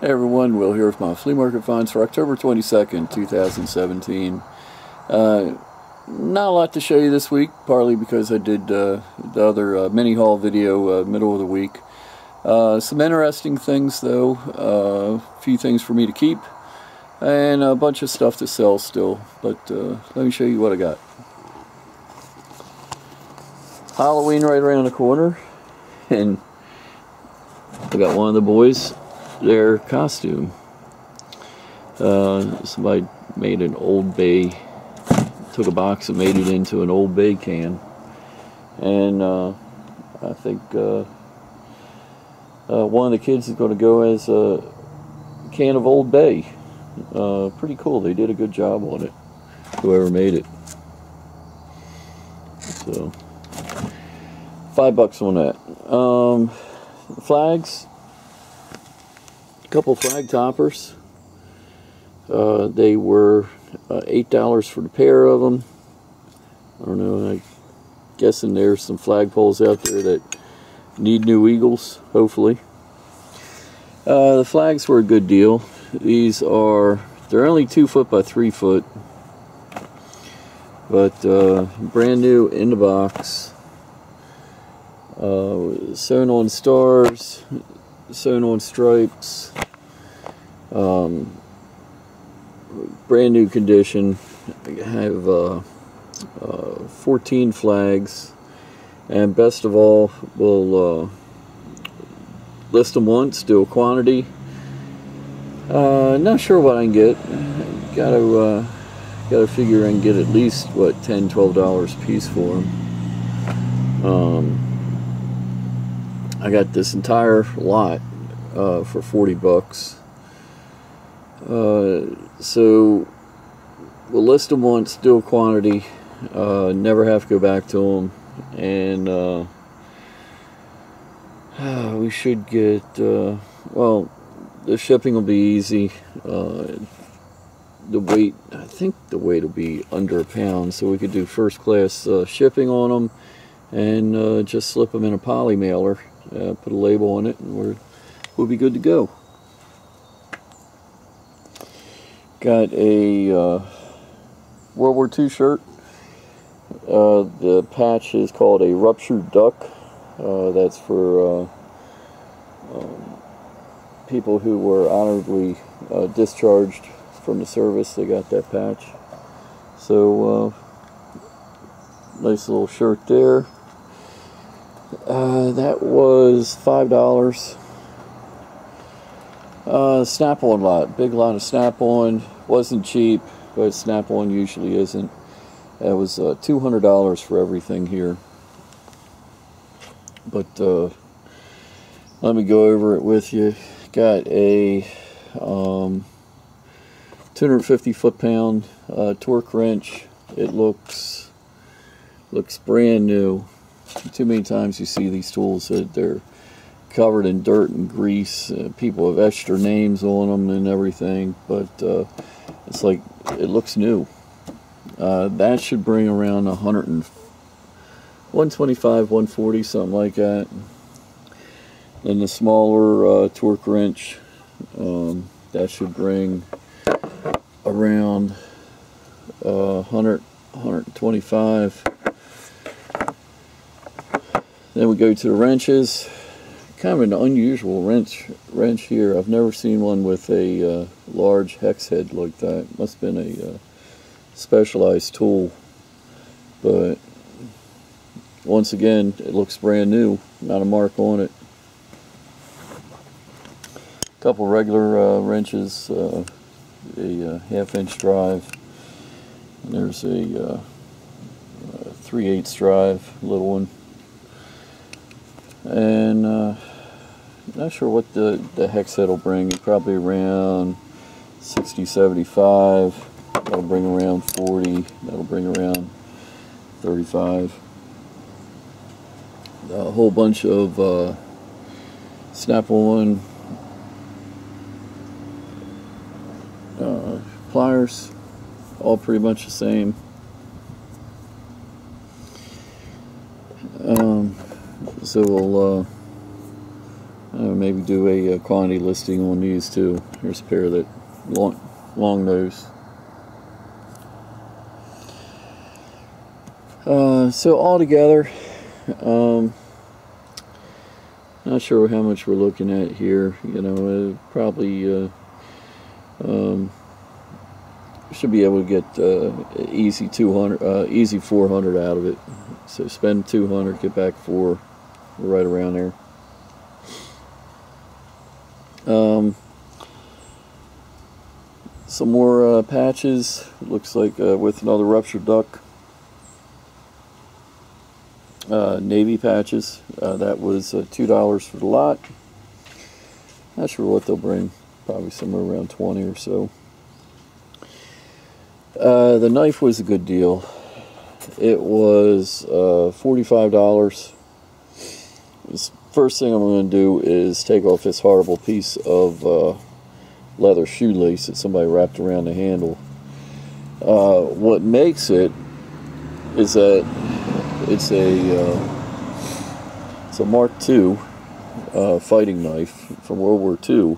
Hey everyone, Will here with my flea market finds for October 22nd, 2017. Not a lot to show you this week, partly because I did the other mini haul video middle of the week. Some interesting things though, a few things for me to keep, and a bunch of stuff to sell still, but let me show you what I got. Halloween right around the corner, and I got one of the boys their costume. Somebody made an Old Bay, took a box and made it into an Old Bay can, and I think one of the kids is going to go as a can of Old Bay. Pretty cool. They did a good job on it, whoever made it. So $5 on that. Flags, a couple flag toppers. They were $8 for the pair of them. I don't know, I'm guessing there's some flagpoles out there that need new eagles, hopefully. The flags were a good deal. These are, they're only 2 foot by 3 foot, but brand new in the box. Sewn on stars, sewn on stripes, brand new condition. I have 14 flags, and best of all, we'll list them once, do a quantity. Not sure what I can get. Gotta figure I can get at least what, $10–12 a piece for them. I got this entire lot for $40. So we'll list them once, do a quantity, never have to go back to them, and we should get, well, the shipping will be easy. The weight, I think the weight will be under a pound, so we could do first class shipping on them, and just slip them in a poly mailer, put a label on it, and we'll be good to go. Got a World War II shirt. The patch is called a ruptured duck. That's for people who were honorably discharged from the service. They got that patch. So nice little shirt there. That was $5. Snap-on lot, big lot of snap-on. Wasn't cheap, but snap-on usually isn't. That was $200 for everything here. But let me go over it with you. Got a 250 foot-pound torque wrench. It looks brand new. Too many times you see these tools that they're covered in dirt and grease. People have etched their names on them and everything, but it's like, it looks new. That should bring around 125, 140, something like that. Then the smaller torque wrench, that should bring around 100, 125. Then we go to the wrenches. Kind of an unusual wrench here. I've never seen one with a large hex head like that. Must have been a specialized tool. But once again, it looks brand new. Not a mark on it. A couple regular wrenches. A 1/2-inch drive. And there's a 3/8 drive, little one. And not sure what the hex head will bring. Probably around 60, 75. That'll bring around 40. That'll bring around 35. A whole bunch of snap-on pliers, all pretty much the same. So we'll maybe maybe do a quantity listing on these too. Here's a pair that long nose. So altogether, not sure how much we're looking at here. You know, probably should be able to get easy 200, easy 400 out of it. So spend 200, get back 4, right around there. Some more patches. Looks like with another ruptured duck. Navy patches. That was $2 for the lot. Not sure what they'll bring. Probably somewhere around 20 or so. The knife was a good deal. It was $45. The first thing I'm going to do is take off this horrible piece of leather shoelace that somebody wrapped around the handle. What makes it is that it's a Mark II fighting knife from World War II,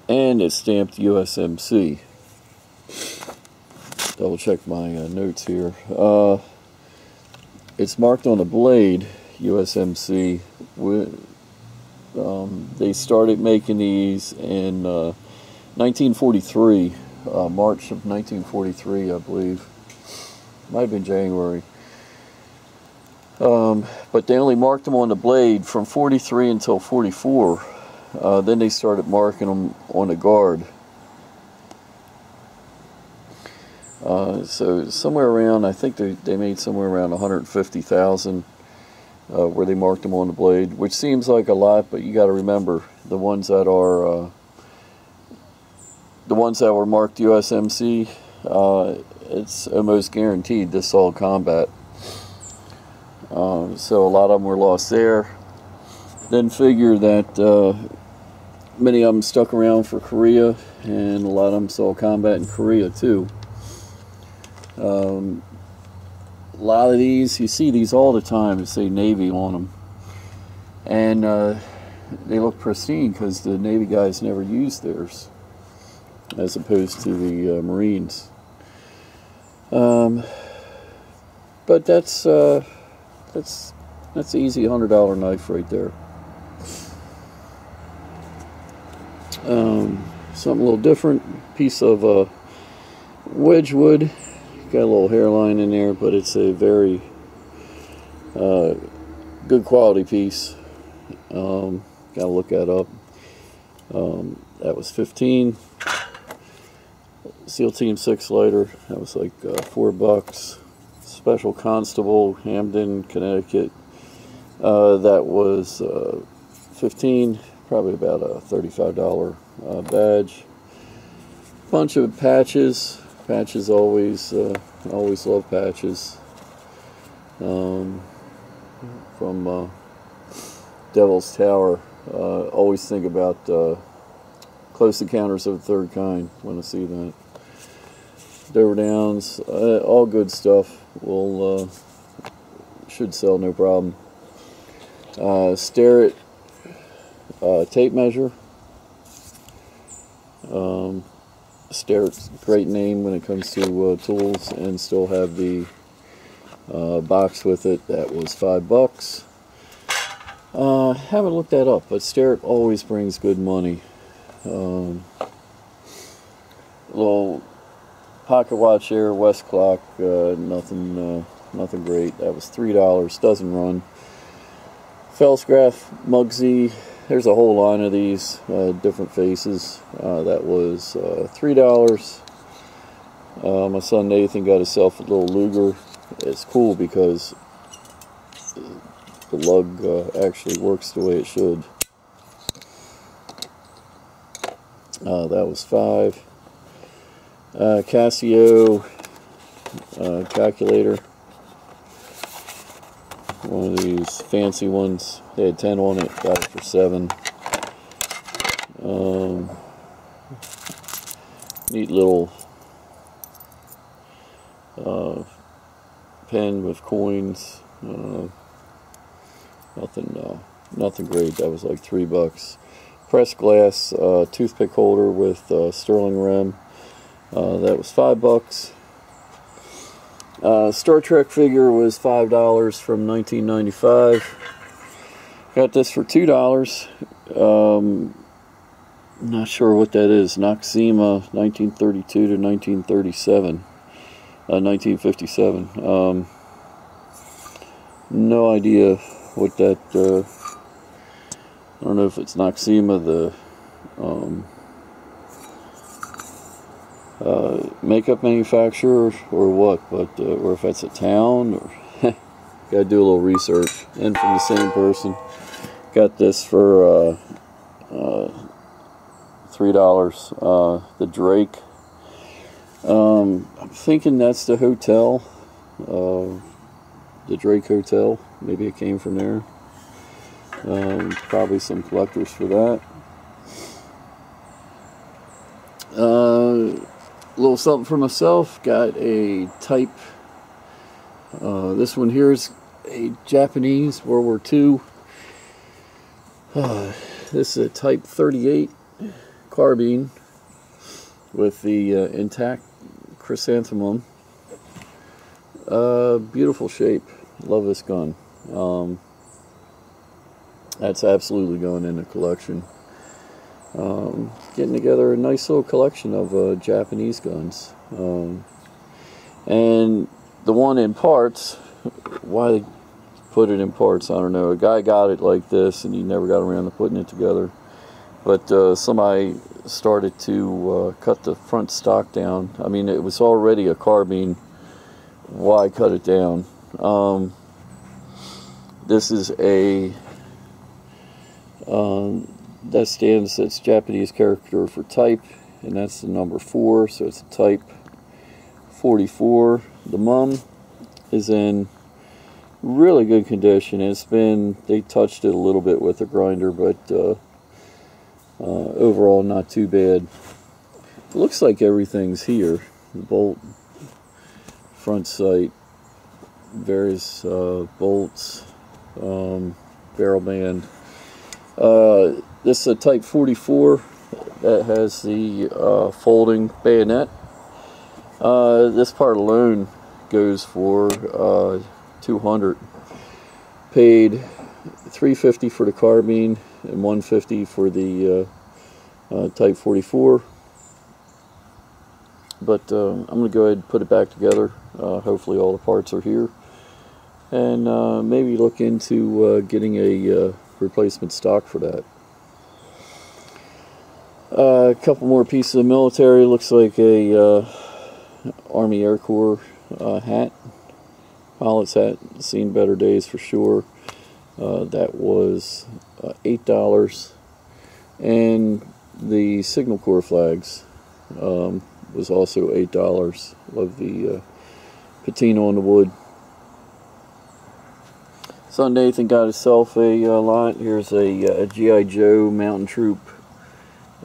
and it's stamped USMC. Double check my notes here. It's marked on the blade USMC. They started making these in 1943, March of 1943, I believe. Might have been January. But they only marked them on the blade from 43 until 44. Then they started marking them on the guard. So somewhere around, I think they made somewhere around 150,000 where they marked them on the blade, which seems like a lot, but you got to remember the ones that are the ones that were marked USMC. It's almost guaranteed this is all combat. So a lot of them were lost there. Then figure that many of them stuck around for Korea, and a lot of them saw combat in Korea too. A lot of these, you see these all the time, that say Navy on them, and they look pristine because the Navy guys never used theirs, as opposed to the Marines. But that's an easy $100 knife right there. Something a little different, piece of Wedgwood. Got a little hairline in there, but it's a very good quality piece. Gotta look that up. That was 15. SEAL Team 6 lighter, that was like $4. Special Constable, Hamden, Connecticut, that was 15, probably about a $35 badge. Bunch of patches. Patches always love patches. From Devil's Tower. Always think about Close Encounters of the Third Kind when I see that. Dover Downs, all good stuff. Will should sell no problem. Stare it tape measure. Starrett's great name when it comes to tools, and still have the box with it. That was $5. Haven't looked that up, but Starrett always brings good money. Little pocket watch there, West Clock, nothing great. That was $3. Doesn't run. Felsgraf Mugsy. There's a whole line of these, different faces. That was $3. My son Nathan got himself a little Luger. It's cool because the lug actually works the way it should. That was $5. Casio calculator. One of these fancy ones. They had 10 on it, got it for $7. Neat little pen with coins. Nothing great. That was like $3. pressed glass toothpick holder with sterling rim. That was $5. Star Trek figure was $5 from 1995. Got this for $2. Not sure what that is. Noxzema, 1932 to 1937. 1957. No idea what that. I don't know if it's Noxzema, the makeup manufacturer, or what, but or if that's a town, or gotta do a little research. And from the same person, got this for $3. The Drake. I'm thinking that's the hotel, the Drake Hotel. Maybe it came from there. Probably some collectors for that. A little something for myself. Got a Type. This one here is a Japanese World War II. This is a Type 38 carbine with the intact chrysanthemum. Beautiful shape. Love this gun. That's absolutely going in the collection. Getting together a nice little collection of Japanese guns. And the one in parts, why they put it in parts, I don't know. A guy got it like this and he never got around to putting it together. But somebody started to cut the front stock down. I mean, it was already a carbine. Why cut it down? This is a that stands, that's Japanese character for type, and that's the number 4, so it's a Type 44. The mum is in really good condition. It's been, they touched it a little bit with a grinder, but overall not too bad. It looks like everything's here. The bolt, front sight, various bolts, barrel band. This is a Type 44 that has the folding bayonet. This part alone goes for $200. Paid $350 for the carbine and $150 for the Type 44. But I'm going to go ahead and put it back together. Hopefully all the parts are here. And maybe look into getting a replacement stock for that. A couple more pieces of military. Looks like a Army Air Corps hat. Pilot's hat. Seen better days for sure. That was $8. And the Signal Corps flags was also $8. Love the patina on the wood. Son Nathan got himself a lot. Here's a G.I. Joe Mountain Troop.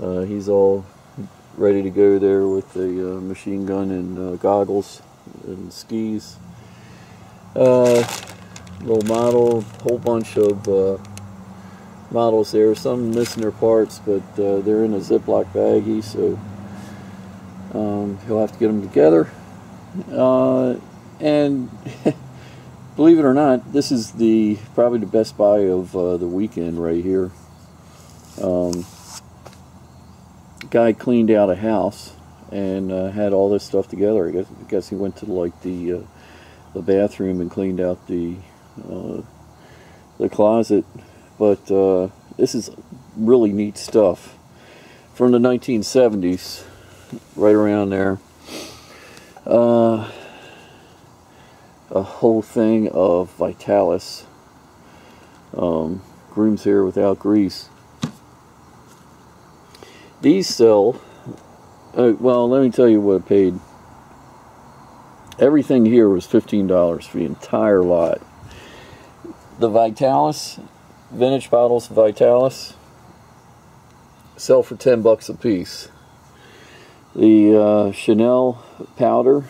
He's all ready to go there with the machine gun and goggles and skis. Little model, whole bunch of models there. Some missing their parts, but they're in a Ziploc baggie, so he'll have to get them together. And believe it or not, this is probably the best buy of the weekend right here. Guy cleaned out a house and had all this stuff together. I guess he went to like the bathroom and cleaned out the closet. But this is really neat stuff from the 1970s, right around there. A whole thing of Vitalis. Groom's hair without grease. These sell, well, let me tell you what I paid. Everything here was $15 for the entire lot. The Vitalis, vintage bottles of Vitalis, sell for $10 a piece. The Chanel powder,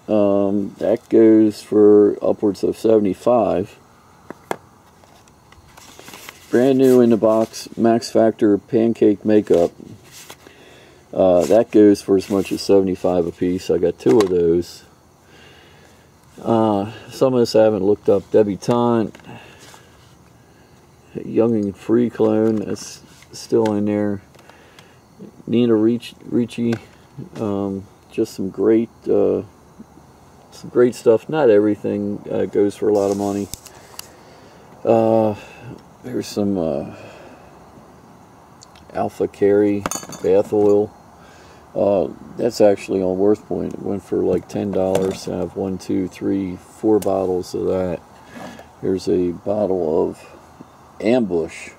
that goes for upwards of $75. brand new in the box, Max Factor pancake makeup. That goes for as much as $75 a piece. I got 2 of those. Some of this I haven't looked up. Debutante, Young and Free clone, that's still in there. Nina Ricci, just some great stuff. Not everything goes for a lot of money. There's some Alpha Carry bath oil. That's actually on Worth Point. It went for like $10. I have 1, 2, 3, 4 bottles of that. Here's a bottle of Ambush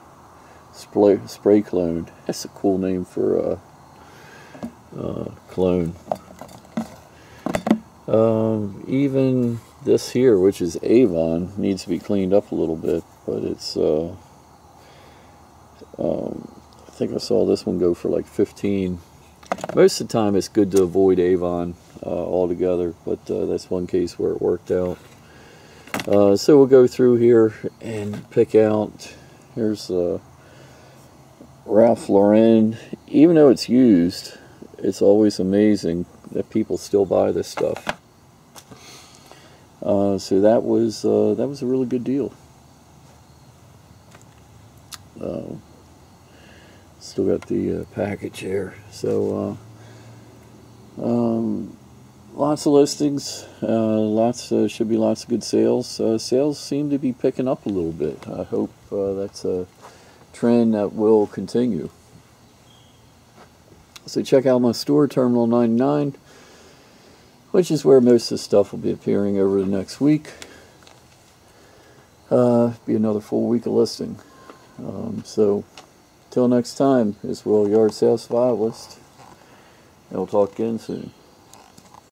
spray clone. That's a cool name for a clone. Even this here, which is Avon, needs to be cleaned up a little bit, but it's I think I saw this one go for like 15. Most of the time it's good to avoid Avon altogether, but that's one case where it worked out. So we'll go through here and pick out. Here's Ralph Lauren. Even though it's used, it's always amazing that people still buy this stuff. So that was a really good deal. Still got the package here. So lots of listings. Should be lots of good sales. Sales seem to be picking up a little bit. I hope that's a trend that will continue. So check out my store, Terminal 99, which is where most of the stuff will be appearing over the next week. Be another full week of listing. So till next time, this is Will, Yard Sales Survivalist, and we'll talk again soon.